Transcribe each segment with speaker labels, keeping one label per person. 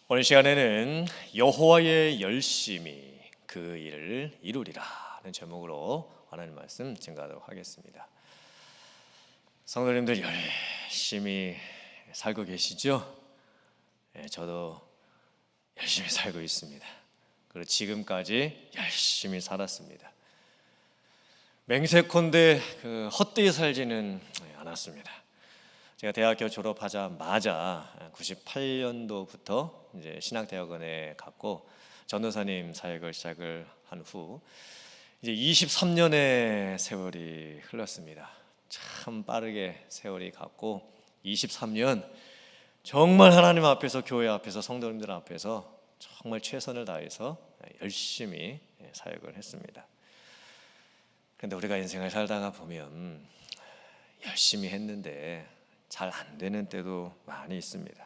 Speaker 1: 오늘 시간에는 여호와의 열심히 그 일을 이루리라 하는 제목으로 하나님 말씀 증거하도록 하겠습니다. 성도님들 열심히 살고 계시죠? 저도 열심히 살고 있습니다. 그리고 지금까지 열심히 살았습니다. 맹세컨대 헛되이 살지는 않았습니다. 제가 대학교 졸업하자마자 98년도부터 이제 신학대학원에 갔고 전도사님 사역을 시작을 한 후 이제 23년의 세월이 흘렀습니다. 참 빠르게 세월이 갔고 23년 정말 하나님 앞에서, 교회 앞에서, 성도님들 앞에서 정말 최선을 다해서 열심히 사역을 했습니다. 그런데 우리가 인생을 살다가 보면 열심히 했는데 잘 안 되는 때도 많이 있습니다.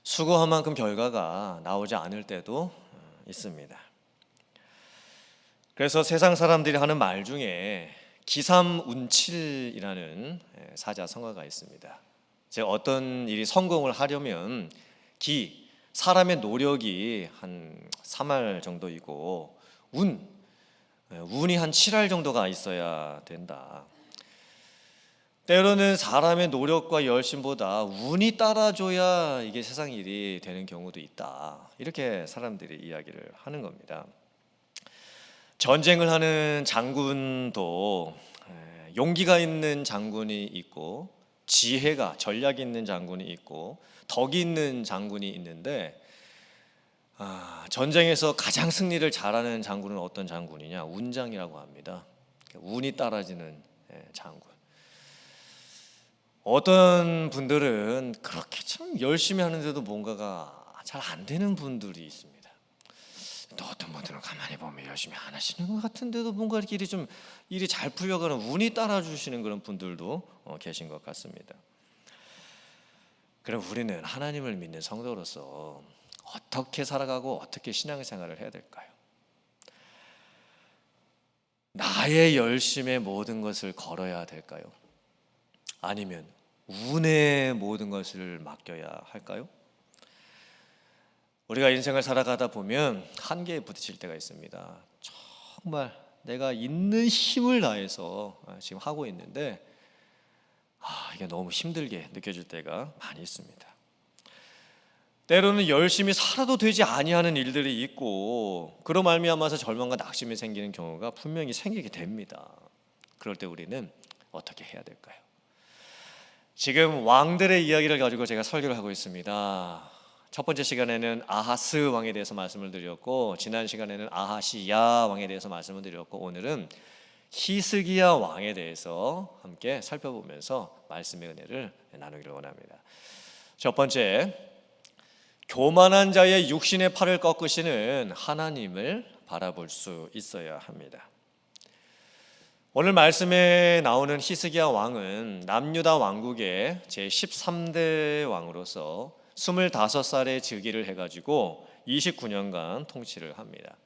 Speaker 1: 수고한 만큼 결과가 나오지 않을 때도 있습니다. 그래서 세상 사람들이 하는 말 중에 기삼운칠이라는 사자성어가 있습니다. 즉 어떤 일이 성공을 하려면 사람의 노력이 한 3할 정도이고 운이 한 7할 정도가 있어야 된다. 때로는 사람의 노력과 열심보다 운이 따라줘야 이게 세상 일이 되는 경우도 있다. 이렇게 사람들이 이야기를 하는 겁니다. 전쟁을 하는 장군도 용기가 있는 장군이 있고 전략이 있는 장군이 있고 덕이 있는 장군이 있는데 전쟁에서 가장 승리를 잘하는 장군은 어떤 장군이냐? 운장이라고 합니다. 운이 따라지는 장군. 어떤 분들은 그렇게 참 열심히 하는데도 뭔가가 잘 안 되는 분들이 있습니다. 또 어떤 분들은 가만히 보면 열심히 안 하시는 것 같은데도 뭔가 이렇게 일이 잘 풀려가는 운이 따라주시는 그런 분들도 계신 것 같습니다. 그럼 우리는 하나님을 믿는 성도로서 어떻게 살아가고 어떻게 신앙생활을 해야 될까요? 나의 열심에 모든 것을 걸어야 될까요? 아니면 운에 모든 것을 맡겨야 할까요? 우리가 인생을 살아가다 보면 한계에 부딪힐 때가 있습니다. 정말 내가 있는 힘을 다해서 지금 하고 있는데 이게 너무 힘들게 느껴질 때가 많이 있습니다. 때로는 열심히 살아도 되지 아니하는 일들이 있고 그로 말미암아서 절망과 낙심이 생기는 경우가 분명히 생기게 됩니다. 그럴 때 우리는 어떻게 해야 될까요? 지금 왕들의 이야기를 가지고 제가 설교를 하고 있습니다. 첫 번째 시간에는 아하스 왕에 대해서 말씀을 드렸고 지난 시간에는 아하시야 왕에 대해서 말씀을 드렸고 오늘은 히스기야 왕에 대해서 함께 살펴보면서 말씀의 은혜를 나누기를 원합니다. 첫 번째, 교만한 자의 육신의 팔을 꺾으시는 하나님을 바라볼 수 있어야 합니다. 오늘 말씀에 나오는 히스기야 왕은 남유다 왕국의 제13대 왕으로서 25살의 즉위를 해가지고 29년간 통치를 합니다.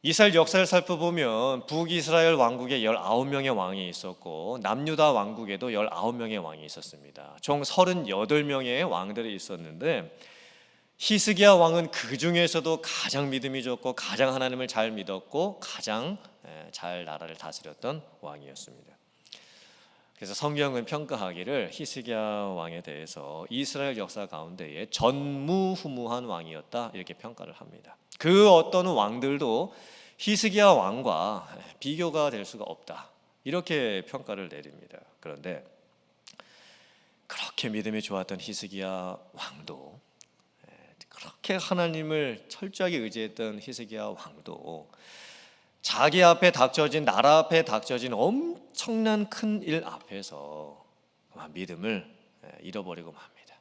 Speaker 1: 이스라엘 역사를 살펴보면 북이스라엘 왕국에 19명의 왕이 있었고 남유다 왕국에도 19명의 왕이 있었습니다. 총 38명의 왕들이 있었는데 히스기야 왕은 그 중에서도 가장 믿음이 좋고 가장 하나님을 잘 믿었고 가장 잘 나라를 다스렸던 왕이었습니다. 그래서 성경은 평가하기를 히스기야 왕에 대해서 이스라엘 역사 가운데에 전무후무한 왕이었다 이렇게 평가를 합니다. 그 어떤 왕들도 히스기야 왕과 비교가 될 수가 없다 이렇게 평가를 내립니다. 그런데 그렇게 믿음이 좋았던 히스기야 왕도 그렇게 하나님을 철저하게 의지했던 히스기야 왕도 자기 앞에 닥쳐진 나라 앞에 닥쳐진 엄청난 큰 일 앞에서 믿음을 잃어버리고 맙니다.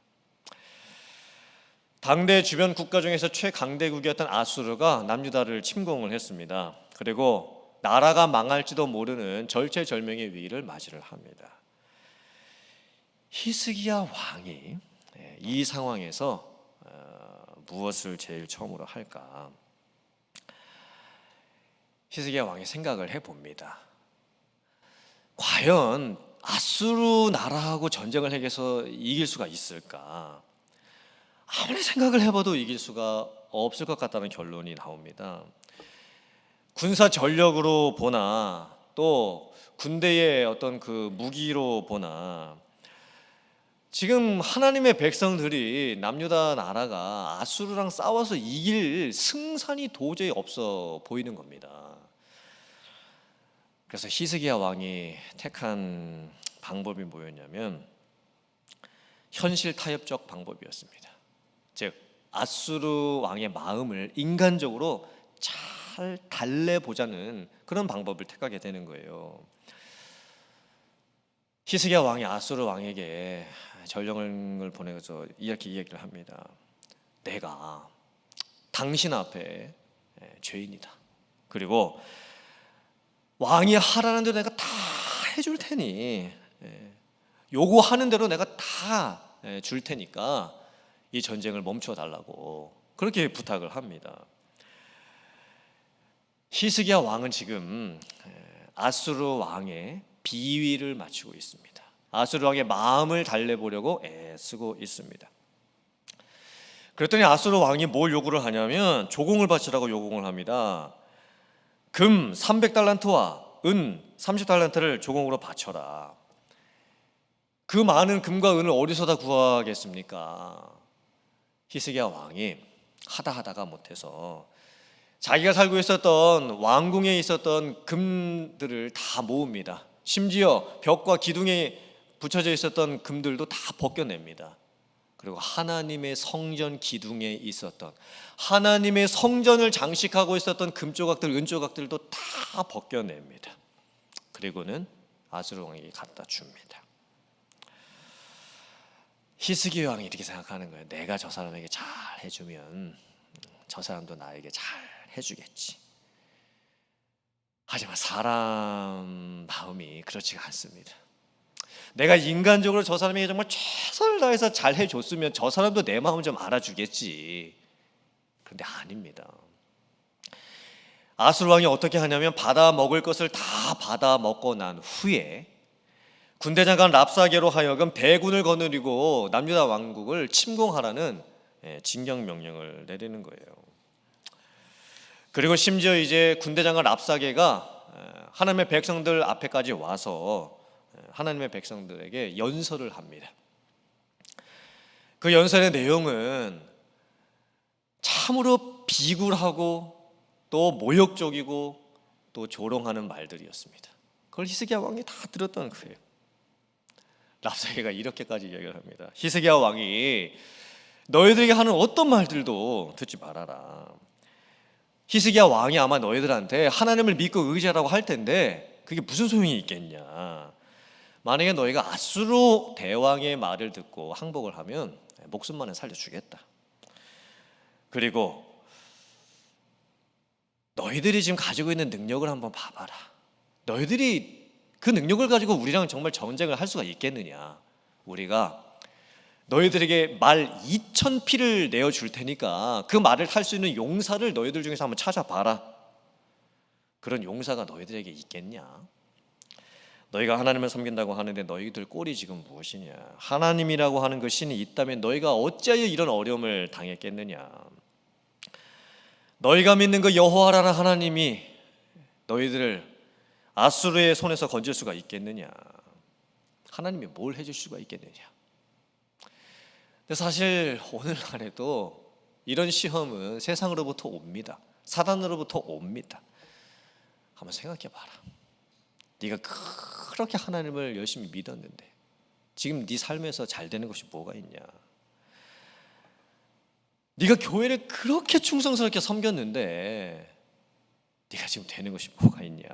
Speaker 1: 당대 주변 국가 중에서 최강대국이었던 아수르가 남유다를 침공을 했습니다. 그리고 나라가 망할지도 모르는 절체절명의 위기를 맞이를 합니다. 히스기야 왕이 이 상황에서 무엇을 제일 처음으로 할까? 히스기야 왕이 생각을 해봅니다. 과연 아수르 나라하고 전쟁을 해서 이길 수가 있을까? 아무리 생각을 해봐도 이길 수가 없을 것 같다는 결론이 나옵니다. 군사 전력으로 보나 또 군대의 어떤 그 무기로 보나 지금 하나님의 백성들이 남유다 나라가 아수르랑 싸워서 이길 승산이 도저히 없어 보이는 겁니다. 그래서 히스기야 왕이 택한 방법이 뭐였냐면 현실 타협적 방법이었습니다. 즉 아수르 왕의 마음을 인간적으로 잘 달래보자는 그런 방법을 택하게 되는 거예요. 히스기야 왕이 아수르 왕에게 전령을 보내서 이렇게 이야기를 합니다. 내가 당신 앞에 죄인이다. 그리고 왕이 하라는 대로 내가 다 해줄 테니 요구하는 대로 내가 다 줄 테니까 이 전쟁을 멈춰 달라고 그렇게 부탁을 합니다. 히스기야 왕은 지금 아수르 왕의 비위를 맞추고 있습니다. 아수르 왕의 마음을 달래보려고 애쓰고 있습니다. 그랬더니 아수르 왕이 뭘 요구를 하냐면 조공을 바치라고 요구를 합니다. 금 300달란트와 은 30달란트를 조공으로 바쳐라. 그 많은 금과 은을 어디서 다 구하겠습니까? 히스기야 왕이 하다가 못해서 자기가 살고 있었던 왕궁에 있었던 금들을 다 모읍니다. 심지어 벽과 기둥에 붙여져 있었던 금들도 다 벗겨냅니다. 그리고 하나님의 성전 기둥에 있었던 하나님의 성전을 장식하고 있었던 금조각들, 은조각들도 다 벗겨냅니다. 그리고는 아수르 왕에게 갖다 줍니다. 히스기야 왕이 이렇게 생각하는 거예요. 내가 저 사람에게 잘 해주면 저 사람도 나에게 잘 해주겠지. 하지만 사람 마음이 그렇지가 않습니다. 내가 인간적으로 저 사람에게 정말 최선을 다해서 잘 해줬으면 저 사람도 내 마음 좀 알아주겠지. 그런데 아닙니다. 아수르 왕이 어떻게 하냐면 받아 먹을 것을 다 받아 먹고 난 후에 군대 장관 랍사게로 하여금 대군을 거느리고 남유다 왕국을 침공하라는 징령 명령을 내리는 거예요. 그리고 심지어 이제 군대 장관 랍사게가 하나님의 백성들 앞에까지 와서 하나님의 백성들에게 연설을 합니다. 그 연설의 내용은 참으로 비굴하고 또 모욕적이고 또 조롱하는 말들이었습니다. 그걸 히스기야 왕이 다 들었던 거예요. 랍사게가 이렇게까지 이야기를 합니다. 히스기야 왕이 너희들에게 하는 어떤 말들도 듣지 말아라. 히스기야 왕이 아마 너희들한테 하나님을 믿고 의지하라고 할 텐데 그게 무슨 소용이 있겠냐. 만약에 너희가 아수르 대왕의 말을 듣고 항복을 하면 목숨만은 살려주겠다. 그리고 너희들이 지금 가지고 있는 능력을 한번 봐봐라. 너희들이 그 능력을 가지고 우리랑 정말 전쟁을 할 수가 있겠느냐. 우리가 너희들에게 말 2,000피를 내어줄 테니까 그 말을 할 수 있는 용사를 너희들 중에서 한번 찾아봐라. 그런 용사가 너희들에게 있겠냐. 너희가 하나님을 섬긴다고 하는데 너희들 꼴이 지금 무엇이냐. 하나님이라고 하는 그 신이 있다면 너희가 어찌하여 이런 어려움을 당했겠느냐. 너희가 믿는 그 여호와라는 하나님이 너희들을 아수르의 손에서 건질 수가 있겠느냐. 하나님이 뭘 해줄 수가 있겠느냐. 근데 사실 오늘날에도 이런 시험은 세상으로부터 옵니다. 사단으로부터 옵니다. 한번 생각해 봐라. 네가 그렇게 하나님을 열심히 믿었는데 지금 네 삶에서 잘 되는 것이 뭐가 있냐. 네가 교회를 그렇게 충성스럽게 섬겼는데 네가 지금 되는 것이 뭐가 있냐.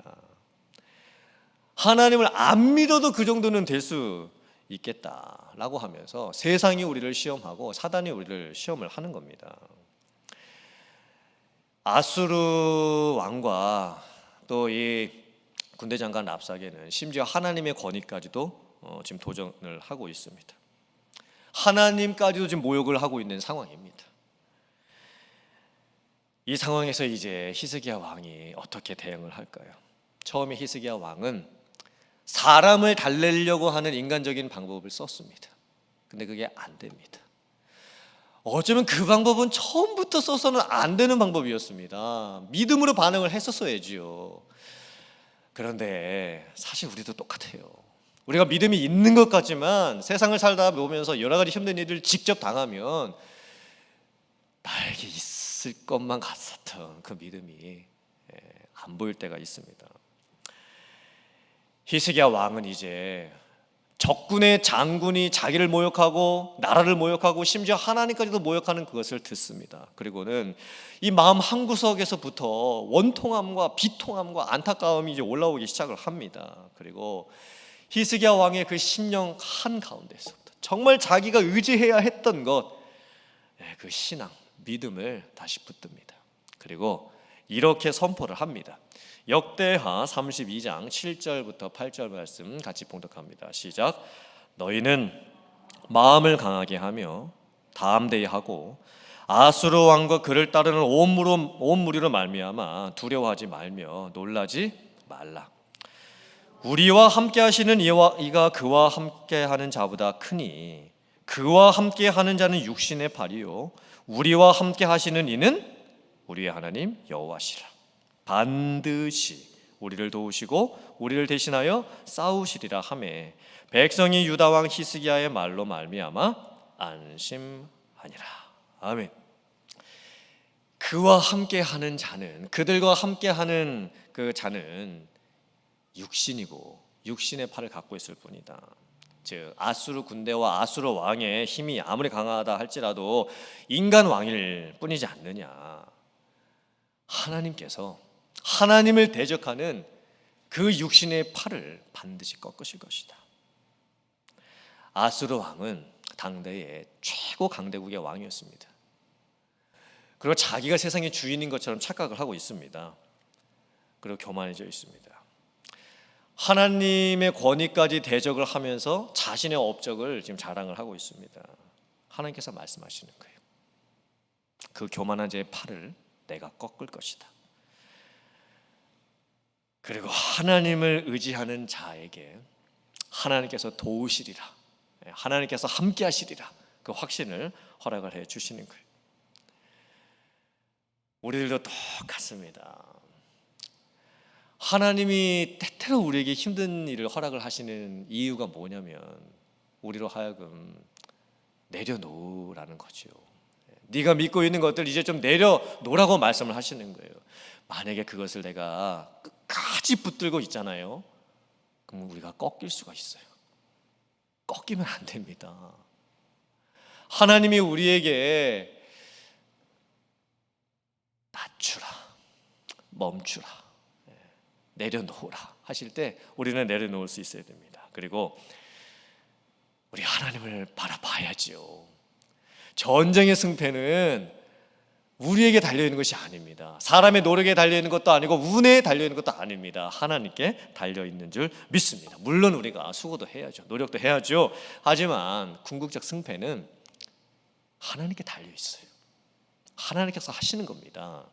Speaker 1: 하나님을 안 믿어도 그 정도는 될 수 있겠다라고 하면서 세상이 우리를 시험하고 사단이 우리를 시험을 하는 겁니다. 아수르 왕과 또 이 군대 장관 랍사게는 심지어 하나님의 권위까지도 지금 도전을 하고 있습니다. 하나님까지도 지금 모욕을 하고 있는 상황입니다. 이 상황에서 이제 히스기야 왕이 어떻게 대응을 할까요? 처음에 히스기야 왕은 사람을 달래려고 하는 인간적인 방법을 썼습니다. 근데 그게 안 됩니다. 어쩌면 그 방법은 처음부터 써서는 안 되는 방법이었습니다. 믿음으로 반응을 했었어야지요. 그런데 사실 우리도 똑같아요. 우리가 믿음이 있는 것 같지만 세상을 살다 보면서 여러 가지 힘든 일을 직접 당하면 나에게 있을 것만 같았던 그 믿음이 안 보일 때가 있습니다. 히스기야 왕은 이제 적군의 장군이 자기를 모욕하고 나라를 모욕하고 심지어 하나님까지도 모욕하는 그것을 듣습니다. 그리고는 이 마음 한구석에서부터 원통함과 비통함과 안타까움이 이제 올라오기 시작을 합니다. 그리고 히스기야 왕의 그 심령 한가운데서부터 정말 자기가 의지해야 했던 것, 그 신앙, 믿음을 다시 붙듭니다. 그리고 이렇게 선포를 합니다. 역대하 32장 7절부터 8절 말씀 같이 봉독합니다. 시작. 너희는 마음을 강하게 하며 담대하고 아수르 왕과 그를 따르는 온 무리로 말미암아 두려워하지 말며 놀라지 말라. 우리와 함께 하시는 이가 그와 함께 하는 자보다 크니 그와 함께 하는 자는 육신의 팔이요 우리와 함께 하시는 이는 우리의 하나님 여호와시라. 반드시 우리를 도우시고 우리를 대신하여 싸우시리라 하매 백성이 유다 왕 히스기야의 말로 말미암아 안심하니라. 아멘. 그와 함께하는 자는, 그들과 함께하는 그 자는 육신이고 육신의 팔을 갖고 있을 뿐이다. 즉 아수르 군대와 아수르 왕의 힘이 아무리 강하다 할지라도 인간 왕일 뿐이지 않느냐. 하나님께서 하나님을 대적하는 그 육신의 팔을 반드시 꺾으실 것이다. 아수르 왕은 당대의 최고 강대국의 왕이었습니다. 그리고 자기가 세상의 주인인 것처럼 착각을 하고 있습니다. 그리고 교만해져 있습니다. 하나님의 권위까지 대적을 하면서 자신의 업적을 지금 자랑을 하고 있습니다. 하나님께서 말씀하시는 거예요. 그 교만한 자의 팔을 내가 꺾을 것이다. 그리고 하나님을 의지하는 자에게 하나님께서 도우시리라, 하나님께서 함께 하시리라, 그 확신을 허락을 해 주시는 거예요. 우리들도 똑같습니다. 하나님이 때때로 우리에게 힘든 일을 허락을 하시는 이유가 뭐냐면 우리로 하여금 내려놓으라는 거죠. 네가 믿고 있는 것들 이제 좀 내려놓으라고 말씀을 하시는 거예요. 만약에 그것을 내가 끝까지 붙들고 있잖아요. 그럼 우리가 꺾일 수가 있어요. 꺾이면 안 됩니다. 하나님이 우리에게 낮추라, 멈추라, 내려놓으라 하실 때 우리는 내려놓을 수 있어야 됩니다. 그리고 우리 하나님을 바라봐야지요. 전쟁의 승패는 우리에게 달려있는 것이 아닙니다. 사람의 노력에 달려있는 것도 아니고 운에 달려있는 것도 아닙니다. 하나님께 달려있는 줄 믿습니다. 물론 우리가 수고도 해야죠. 노력도 해야죠. 하지만 궁극적 승패는 하나님께 달려있어요. 하나님께서 하시는 겁니다.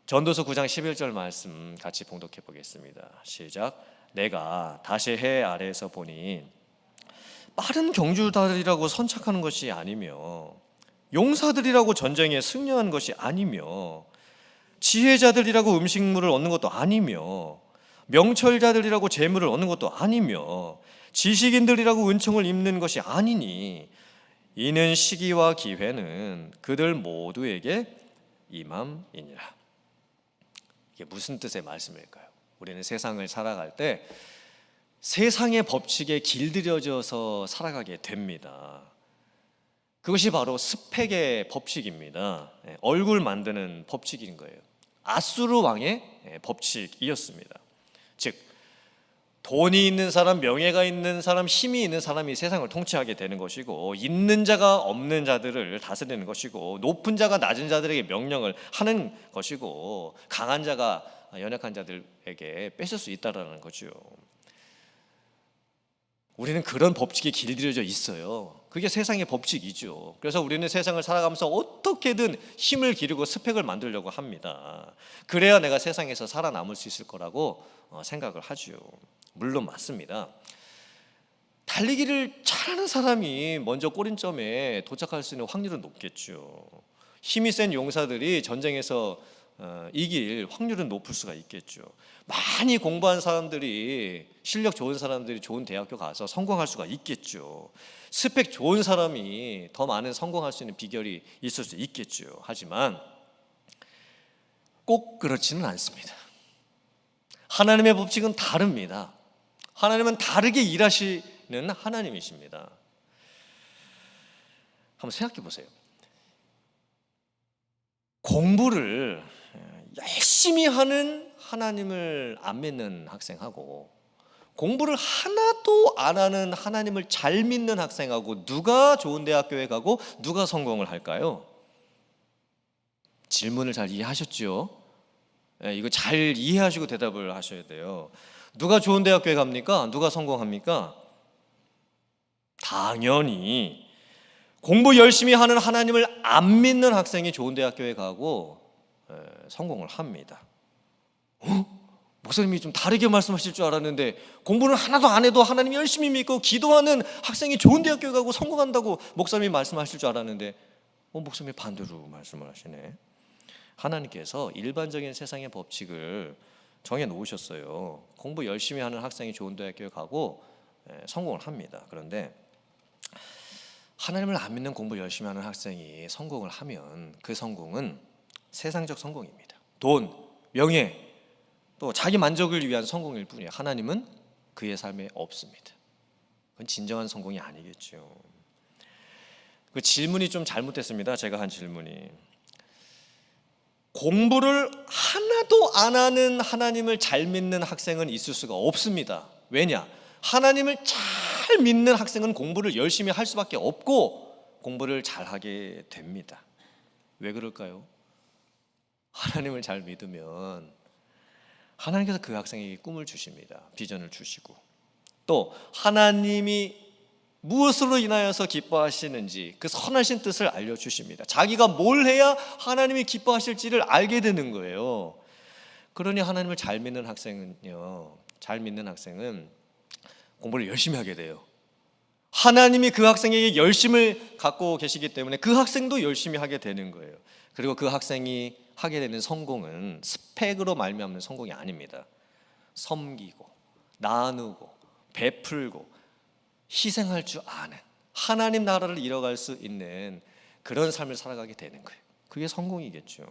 Speaker 1: 전도서 9장 11절 말씀 같이 봉독해 보겠습니다. 시작. 내가 다시 해 아래에서 보니 빠른 경주들이라고 선착하는 것이 아니며 용사들이라고 전쟁에 승리한 것이 아니며 지혜자들이라고 음식물을 얻는 것도 아니며 명철자들이라고 재물을 얻는 것도 아니며 지식인들이라고 은총을 입는 것이 아니니 이는 시기와 기회는 그들 모두에게 임함이니라. 이게 무슨 뜻의 말씀일까요? 우리는 세상을 살아갈 때 세상의 법칙에 길들여져서 살아가게 됩니다. 그것이 바로 스펙의 법칙입니다. 얼굴 만드는 법칙인 거예요. 아수르 왕의 법칙이었습니다. 즉 돈이 있는 사람, 명예가 있는 사람, 힘이 있는 사람이 세상을 통치하게 되는 것이고 있는 자가 없는 자들을 다스리는 것이고 높은 자가 낮은 자들에게 명령을 하는 것이고 강한 자가 연약한 자들에게 뺏을 수 있다라는 거죠. 우리는 그런 법칙에 길들여져 있어요. 그게 세상의 법칙이죠. 그래서 우리는 세상을 살아가면서 어떻게든 힘을 기르고 스펙을 만들려고 합니다. 그래야 내가 세상에서 살아남을 수 있을 거라고 생각을 하죠. 물론 맞습니다. 달리기를 잘하는 사람이 먼저 꼬린점에 도착할 수 있는 확률은 높겠죠. 힘이 센 용사들이 전쟁에서 이길 확률은 높을 수가 있겠죠. 많이 공부한 사람들이, 실력 좋은 사람들이 좋은 대학교 가서 성공할 수가 있겠죠. 스펙 좋은 사람이 더 많은 성공할 수 있는 비결이 있을 수 있겠죠. 하지만 꼭 그렇지는 않습니다. 하나님의 법칙은 다릅니다. 하나님은 다르게 일하시는 하나님이십니다. 한번 생각해 보세요. 공부를 열심히 하는 하나님을 안 믿는 학생하고 공부를 하나도 안 하는 하나님을 잘 믿는 학생하고 누가 좋은 대학교에 가고 누가 성공을 할까요? 질문을 잘 이해하셨죠? 이거 잘 이해하시고 대답을 하셔야 돼요. 누가 좋은 대학교에 갑니까? 누가 성공합니까? 당연히 공부 열심히 하는 하나님을 안 믿는 학생이 좋은 대학교에 가고 성공을 합니다. 목사님이 좀 다르게 말씀하실 줄 알았는데 공부는 하나도 안 해도 하나님 열심히 믿고 기도하는 학생이 좋은 대학교에 가고 성공한다고 목사님이 말씀하실 줄 알았는데 목사님이 반대로 말씀을 하시네. 하나님께서 일반적인 세상의 법칙을 정해 놓으셨어요. 공부 열심히 하는 학생이 좋은 대학교에 가고 성공을 합니다. 그런데 하나님을 안 믿는 공부 열심히 하는 학생이 성공을 하면 그 성공은 세상적 성공입니다. 돈, 명예, 또 자기 만족을 위한 성공일 뿐이에요. 하나님은 그의 삶에 없습니다. 그건 진정한 성공이 아니겠죠. 그 질문이 좀 잘못됐습니다. 제가 한 질문이. 공부를 하나도 안 하는 하나님을 잘 믿는 학생은 있을 수가 없습니다. 왜냐? 하나님을 잘 믿는 학생은 공부를 열심히 할 수밖에 없고 공부를 잘하게 됩니다. 왜 그럴까요? 하나님을 잘 믿으면 하나님께서 그 학생에게 꿈을 주십니다. 비전을 주시고 또 하나님이 무엇으로 인하여서 기뻐하시는지 그 선하신 뜻을 알려주십니다. 자기가 뭘 해야 하나님이 기뻐하실지를 알게 되는 거예요. 그러니 하나님을 잘 믿는 학생은요, 잘 믿는 학생은 공부를 열심히 하게 돼요. 하나님이 그 학생에게 열심을 갖고 계시기 때문에 그 학생도 열심히 하게 되는 거예요. 그리고 그 학생이 하게 되는 성공은 스펙으로 말미암는 성공이 아닙니다. 섬기고 나누고 베풀고 희생할 줄 아는 하나님 나라를 이뤄갈 수 있는 그런 삶을 살아가게 되는 거예요. 그게 성공이겠죠.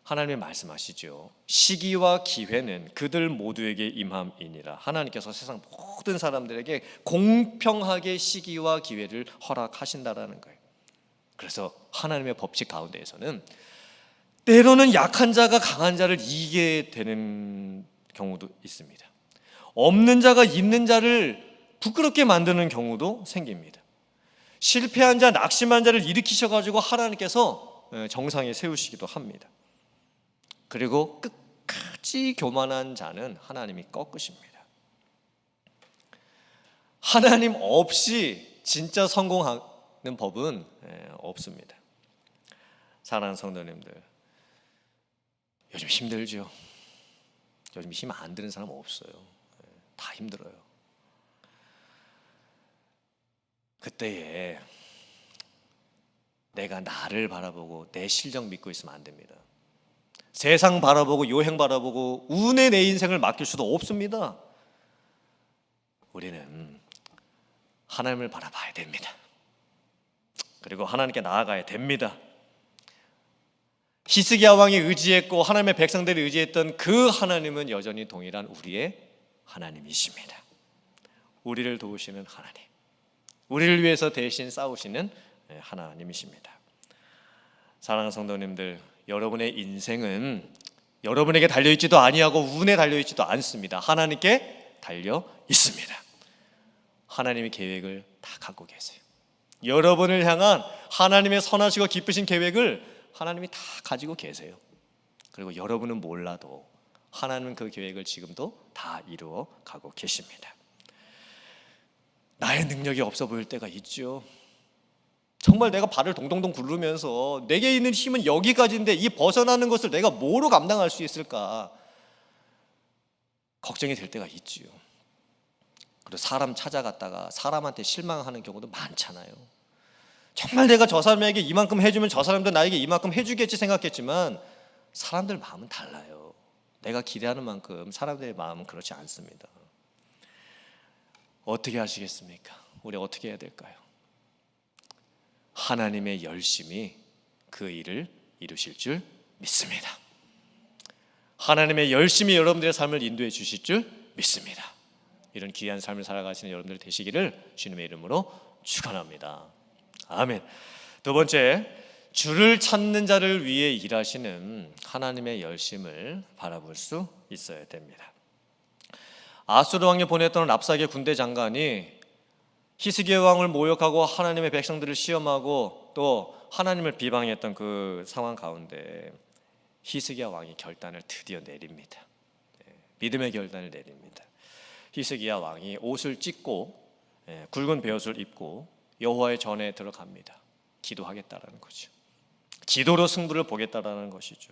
Speaker 1: 하나님이 말씀하시죠. 시기와 기회는 그들 모두에게 임함이니라. 하나님께서 세상 모든 사람들에게 공평하게 시기와 기회를 허락하신다라는 거예요. 그래서 하나님의 법칙 가운데에서는 때로는 약한 자가 강한 자를 이기게 되는 경우도 있습니다. 없는 자가 있는 자를 부끄럽게 만드는 경우도 생깁니다. 실패한 자, 낙심한 자를 일으키셔가지고 하나님께서 정상에 세우시기도 합니다. 그리고 끝까지 교만한 자는 하나님이 꺾으십니다. 하나님 없이 진짜 성공하는 법은 없습니다. 사랑하는 성도님들, 요즘 힘들죠? 요즘 힘 안 드는 사람 없어요. 다 힘들어요. 그때에 내가 나를 바라보고 내 실력 믿고 있으면 안 됩니다. 세상 바라보고 요행 바라보고 운에 내 인생을 맡길 수도 없습니다. 우리는 하나님을 바라봐야 됩니다. 그리고 하나님께 나아가야 됩니다. 히스기야 왕이 의지했고 하나님의 백성들이 의지했던 그 하나님은 여전히 동일한 우리의 하나님이십니다. 우리를 도우시는 하나님, 우리를 위해서 대신 싸우시는 하나님이십니다. 사랑하는 성도님들, 여러분의 인생은 여러분에게 달려있지도 아니하고 운에 달려있지도 않습니다. 하나님께 달려 있습니다. 하나님의 계획을 다 갖고 계세요. 여러분을 향한 하나님의 선하시고 기쁘신 계획을 하나님이 다 가지고 계세요. 그리고 여러분은 몰라도 하나님은 그 계획을 지금도 다 이루어 가고 계십니다. 나의 능력이 없어 보일 때가 있죠. 정말 내가 발을 동동동 구르면서 내게 있는 힘은 여기까지인데 이 벗어나는 것을 내가 뭐로 감당할 수 있을까 걱정이 될 때가 있지요. 그리고 사람 찾아갔다가 사람한테 실망하는 경우도 많잖아요. 정말 내가 저 사람에게 이만큼 해주면 저 사람도 나에게 이만큼 해주겠지 생각했지만 사람들 마음은 달라요. 내가 기대하는 만큼 사람들의 마음은 그렇지 않습니다. 어떻게 하시겠습니까? 우리 어떻게 해야 될까요? 하나님의 열심히 그 일을 이루실 줄 믿습니다. 하나님의 열심히 여러분들의 삶을 인도해 주실 줄 믿습니다. 이런 귀한 삶을 살아가시는 여러분들 되시기를 주님의 이름으로 축원합니다. 아멘. 두 번째, 주를 찾는 자를 위해 일하시는 하나님의 열심을 바라볼 수 있어야 됩니다. 아수르 왕이 보냈던 랍사게 군대 장관이 히스기야 왕을 모욕하고 하나님의 백성들을 시험하고 또 하나님을 비방했던 그 상황 가운데 히스기야 왕이 결단을 드디어 내립니다. 믿음의 결단을 내립니다. 히스기야 왕이 옷을 찢고 굵은 베옷을 입고 여호와의 전에 들어갑니다. 기도하겠다라는 거죠. 기도로 승부를 보겠다라는 것이죠.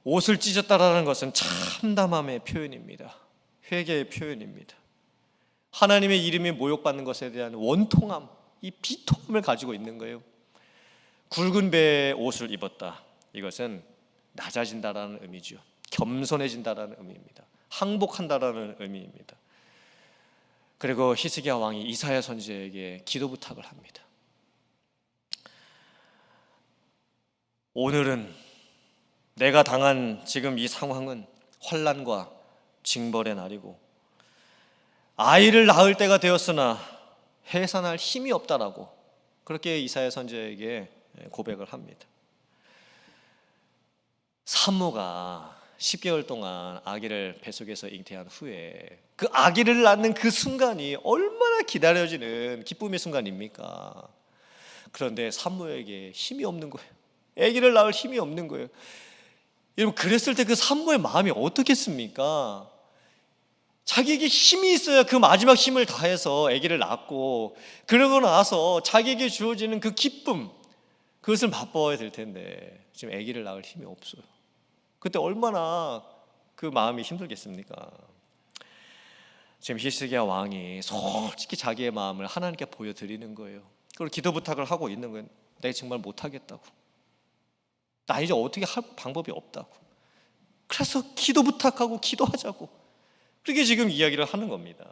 Speaker 1: 옷을 찢었다라는 것은 참담함의 표현입니다. 회개의 표현입니다. 하나님의 이름이 모욕받는 것에 대한 원통함, 이 비통함을 가지고 있는 거예요. 굵은 배의 옷을 입었다. 이것은 낮아진다라는 의미죠. 겸손해진다라는 의미입니다. 항복한다라는 의미입니다. 그리고 히스기야 왕이 이사야 선지자에게 기도 부탁을 합니다. 오늘은 내가 당한 지금 이 상황은 환난과 징벌의 날이고 아이를 낳을 때가 되었으나 해산할 힘이 없다라고 그렇게 이사야 선지자에게 고백을 합니다. 산모가 10개월 동안 아기를 뱃속에서 잉태한 후에 그 아기를 낳는 그 순간이 얼마나 기다려지는 기쁨의 순간입니까? 그런데 산모에게 힘이 없는 거예요. 아기를 낳을 힘이 없는 거예요. 여러분, 그랬을 때 그 산모의 마음이 어떻겠습니까? 자기에게 힘이 있어야 그 마지막 힘을 다해서 아기를 낳고 그러고 나서 자기에게 주어지는 그 기쁨, 그것을 맛보아야 될 텐데 지금 아기를 낳을 힘이 없어요. 그때 얼마나 그 마음이 힘들겠습니까? 지금 히스기야 왕이 솔직히 자기의 마음을 하나님께 보여드리는 거예요. 그리고 기도 부탁을 하고 있는 거예요. 내가 정말 못하겠다고, 나 이제 어떻게 할 방법이 없다고. 그래서 기도 부탁하고 기도하자고, 그렇게 지금 이야기를 하는 겁니다.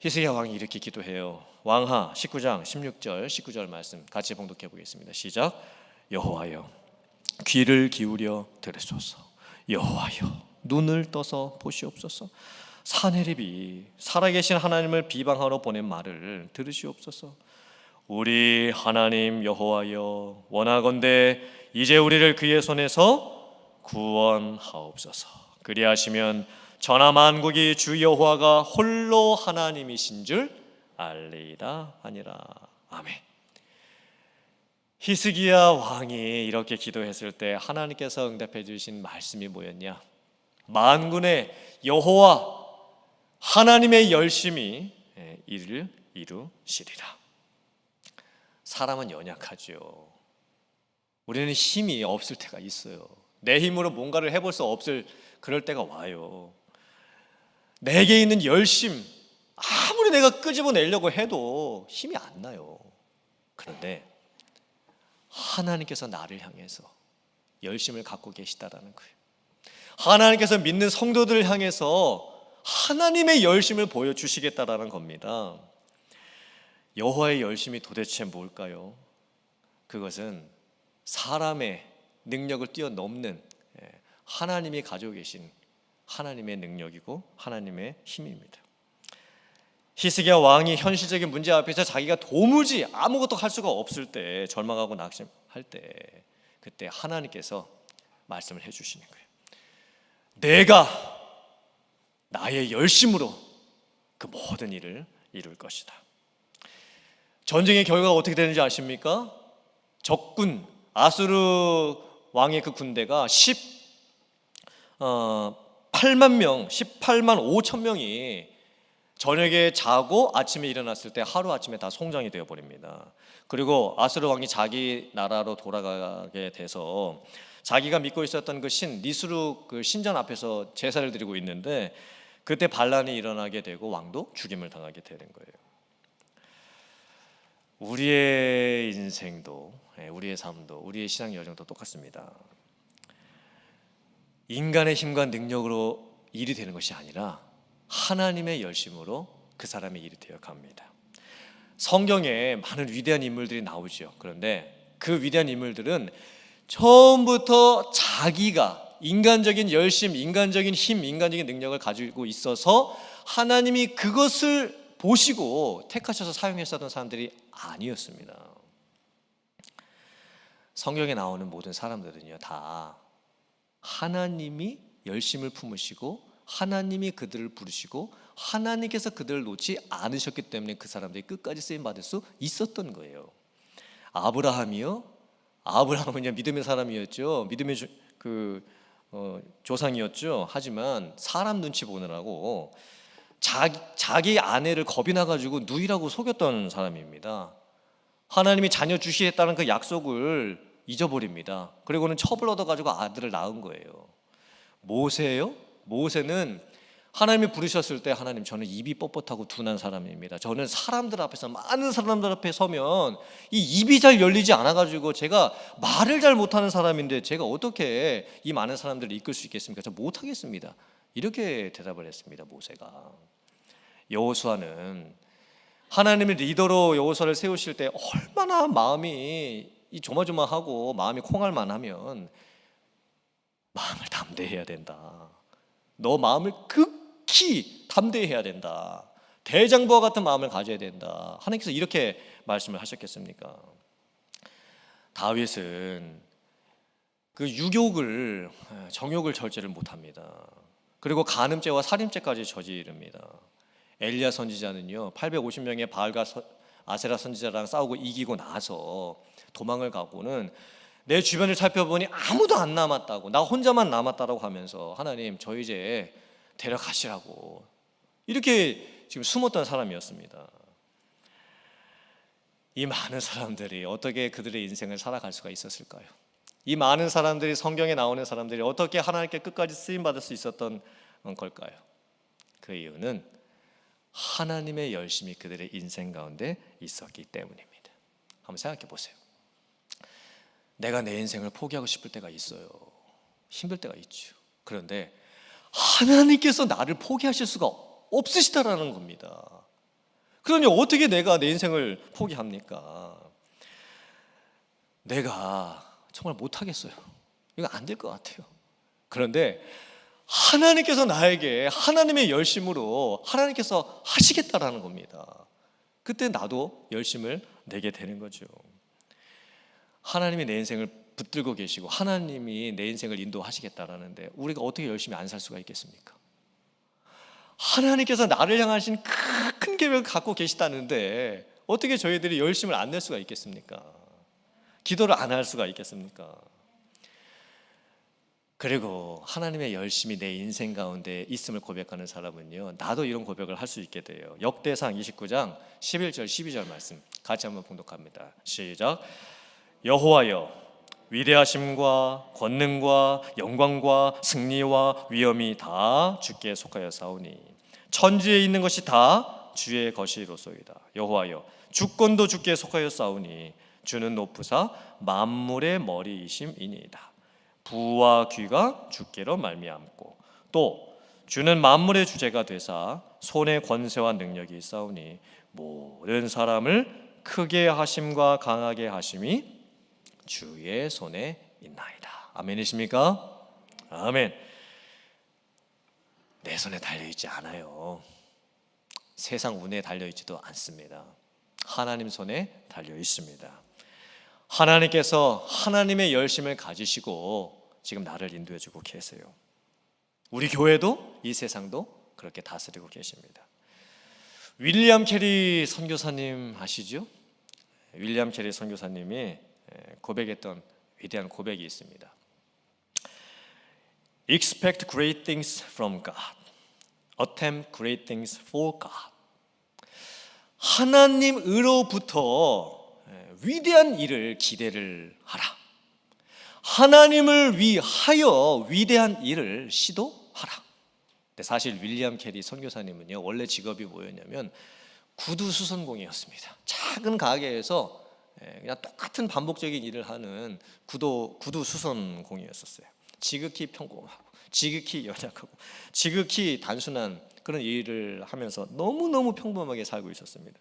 Speaker 1: 히스기야 왕이 이렇게 기도해요. 왕하 19장 16절 19절 말씀 같이 봉독해 보겠습니다. 시작. 여호와여, 귀를 기울여 들으소서. 여호와여, 눈을 떠서 보시옵소서. 사내립이 살아계신 하나님을 비방하러 보낸 말을 들으시옵소서. 우리 하나님 여호와여, 원하건대 이제 우리를 그의 손에서 구원하옵소서. 그리하시면 전하 만국이 주 여호와가 홀로 하나님이신 줄 알리이다 하니라. 아멘. 히스기야 왕이 이렇게 기도했을 때 하나님께서 응답해 주신 말씀이 뭐였냐? 만군의 여호와 하나님의 열심히 이를 이루시리라. 사람은 연약하죠. 우리는 힘이 없을 때가 있어요. 내 힘으로 뭔가를 해볼 수 없을 그럴 때가 와요. 내게 있는 열심, 아무리 내가 끄집어내려고 해도 힘이 안 나요. 그런데 하나님께서 나를 향해서 열심을 갖고 계시다라는 거예요. 하나님께서 믿는 성도들을 향해서 하나님의 열심을 보여주시겠다라는 겁니다. 여호와의 열심이 도대체 뭘까요? 그것은 사람의 능력을 뛰어넘는 하나님이 가지고 계신 하나님의 능력이고 하나님의 힘입니다. 히스기야 왕이 현실적인 문제 앞에서 자기가 도무지 아무것도 할 수가 없을 때, 절망하고 낙심할 때, 그때 하나님께서 말씀을 해주시는 거예요. 내가 나의 열심으로 그 모든 일을 이룰 것이다. 전쟁의 결과가 어떻게 되는지 아십니까? 적군 아수르 왕의 그 군대가 18만 명, 18만 5천 명이 저녁에 자고 아침에 일어났을 때 하루아침에 다 송장이 되어버립니다. 그리고 아수르 왕이 자기 나라로 돌아가게 돼서 자기가 믿고 있었던 그 신 니스루 그 신전 앞에서 제사를 드리고 있는데 그때 반란이 일어나게 되고 왕도 죽임을 당하게 되는 거예요. 우리의 인생도, 우리의 삶도, 우리의 신앙 여정도 똑같습니다. 인간의 힘과 능력으로 일이 되는 것이 아니라 하나님의 열심으로 그 사람의 일이 되어 갑니다. 성경에 많은 위대한 인물들이 나오죠. 그런데 그 위대한 인물들은 처음부터 자기가 인간적인 열심, 인간적인 힘, 인간적인 능력을 가지고 있어서 하나님이 그것을 보시고 택하셔서 사용했었던 사람들이 아니었습니다. 성경에 나오는 모든 사람들은요, 다 하나님이 열심을 품으시고 하나님이 그들을 부르시고 하나님께서 그들을 놓지 않으셨기 때문에 그 사람들이 끝까지 쓰임 받을 수 있었던 거예요. 아브라함은요, 믿음의 사람이었죠. 믿음의 조상이었죠. 하지만 사람 눈치 보느라고 자기 아내를 겁이 나가지고 누이라고 속였던 사람입니다. 하나님이 자녀 주시겠다는 그 약속을 잊어버립니다. 그리고는 첩을 얻어가지고 아들을 낳은 거예요. 모세요? 모세는 하나님이 부르셨을 때, 하나님, 저는 입이 뻣뻣하고 둔한 사람입니다. 저는 사람들 앞에서, 많은 사람들 앞에 서면 이 입이 잘 열리지 않아가지고 제가 말을 잘 못하는 사람인데 제가 어떻게 이 많은 사람들을 이끌 수 있겠습니까? 저 못하겠습니다. 이렇게 대답을 했습니다. 모세가. 여호수아는 하나님의 리더로 여호수아를 세우실 때 얼마나 마음이 조마조마하고 마음이 콩알만 하면, 마음을 담대해야 된다. 너 마음을 극히 담대해야 된다. 대장부와 같은 마음을 가져야 된다. 하나님께서 이렇게 말씀을 하셨겠습니까? 다윗은 그 정욕을 절제를 못합니다. 그리고 간음죄와 살인죄까지 저지릅니다. 엘리야 선지자는요, 850명의 바알과 아세라 선지자랑 싸우고 이기고 나서 도망을 가고는 내 주변을 살펴보니 아무도 안 남았다고, 나 혼자만 남았다고 하면서, 하나님, 저 이제 데려가시라고, 이렇게 지금 숨었던 사람이었습니다. 이 많은 사람들이 어떻게 그들의 인생을 살아갈 수가 있었을까요? 이 많은 사람들이, 성경에 나오는 사람들이 어떻게 하나님께 끝까지 쓰임받을 수 있었던 걸까요? 그 이유는 하나님의 열심이 그들의 인생 가운데 있었기 때문입니다. 한번 생각해 보세요. 내가 내 인생을 포기하고 싶을 때가 있어요. 힘들 때가 있죠. 그런데 하나님께서 나를 포기하실 수가 없으시다라는 겁니다. 그러니 어떻게 내가 내 인생을 포기합니까? 내가 정말 못하겠어요. 이거 안 될 것 같아요. 그런데 하나님께서 나에게 하나님의 열심으로 하나님께서 하시겠다라는 겁니다. 그때 나도 열심을 내게 되는 거죠. 하나님이 내 인생을 붙들고 계시고 하나님이 내 인생을 인도하시겠다라는데 우리가 어떻게 열심히 안 살 수가 있겠습니까? 하나님께서 나를 향하신 큰 계획을 갖고 계시다는데 어떻게 저희들이 열심을 안 낼 수가 있겠습니까? 기도를 안 할 수가 있겠습니까? 그리고 하나님의 열심이 내 인생 가운데 있음을 고백하는 사람은요, 나도 이런 고백을 할 수 있게 돼요. 역대상 29장 11절 12절 말씀 같이 한번 봉독합니다. 시작. 여호와여, 위대하심과 권능과 영광과 승리와 위엄이 다 주께 속하였사오니 천지에 있는 것이 다 주의 것이로소이다. 여호와여, 주권도 주께 속하였사오니 주는 높으사 만물의 머리이심이니이다. 부와 귀가 주께로 말미암고 또 주는 만물의 주제가 되사 손에 권세와 능력이 있사오니 모든 사람을 크게 하심과 강하게 하심이 주의 손에 있나이다. 아멘이십니까? 아멘. 내 손에 달려있지 않아요. 세상 운에 달려있지도 않습니다. 하나님 손에 달려있습니다. 하나님께서 하나님의 열심을 가지시고 지금 나를 인도해주고 계세요. 우리 교회도 이 세상도 그렇게 다스리고 계십니다. 윌리엄 캐리 선교사님 아시죠? 윌리엄 캐리 선교사님이 고백했던 위대한 고백이 있습니다. Expect great things from God. Attempt great things for God. 하나님으로부터 위대한 일을 기대를 하라. 하나님을 위하여 위대한 일을 시도하라. 근데 사실 윌리엄 캐리 선교사님은요, 원래 직업이 뭐였냐면 구두 수선공이었습니다. 작은 가게에서 그냥 똑같은 반복적인 일을 하는 구두 수선공이었었어요. 지극히 평범하고 지극히 연약하고 지극히 단순한 그런 일을 하면서 너무너무 평범하게 살고 있었습니다.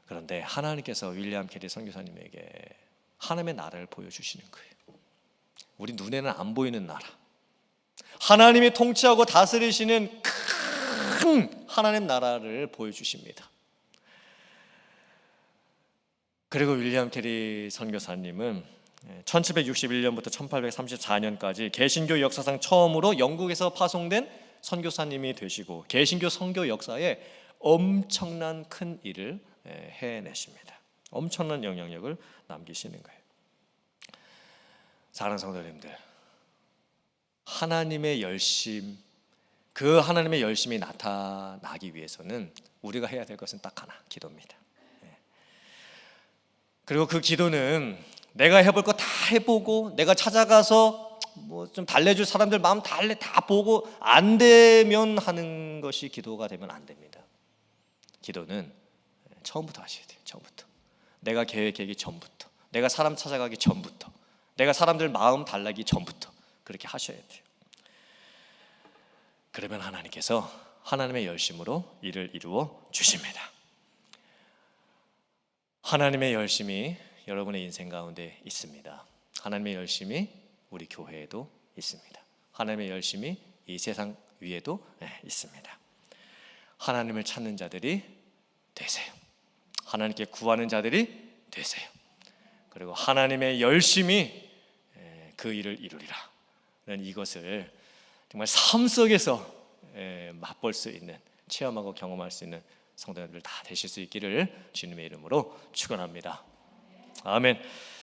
Speaker 1: 그런데 하나님께서 윌리엄 캐리 선교사님에게 하나님의 나라를 보여주시는 거예요. 우리 눈에는 안 보이는 나라, 하나님이 통치하고 다스리시는 큰 하나님 나라를 보여주십니다. 그리고 윌리엄 캐리 선교사님은 1761년부터 1834년까지 개신교 역사상 처음으로 영국에서 파송된 선교사님이 되시고 개신교 선교 역사에 엄청난 큰 일을 해내십니다. 엄청난 영향력을 남기시는 거예요. 사랑하는 성도님들, 하나님의 열심, 그 하나님의 열심이 나타나기 위해서는 우리가 해야 될 것은 딱 하나, 기도입니다. 그리고 그 기도는 내가 해볼 거 다 해보고 내가 찾아가서 뭐 좀 달래줄 사람들 마음 다 보고 안 되면 하는 것이 기도가 되면 안 됩니다. 기도는 처음부터 하셔야 돼요. 처음부터. 내가 계획하기 전부터, 내가 사람 찾아가기 전부터, 내가 사람들 마음 달래기 전부터 그렇게 하셔야 돼요. 그러면 하나님께서 하나님의 열심으로 일을 이루어 주십니다. 하나님의 열심이 여러분의 인생 가운데 있습니다. 하나님의 열심이 우리 교회에도 있습니다. 하나님의 열심이 이 세상 위에도 있습니다. 하나님을 찾는 자들이 되세요. 하나님께 구하는 자들이 되세요. 그리고 하나님의 열심이 그 일을 이루리라. 이것을 정말 삶 속에서 맛볼 수 있는, 체험하고 경험할 수 있는 성도님들 다 되실 수 있기를 주님의 이름으로 축원합니다. 아멘.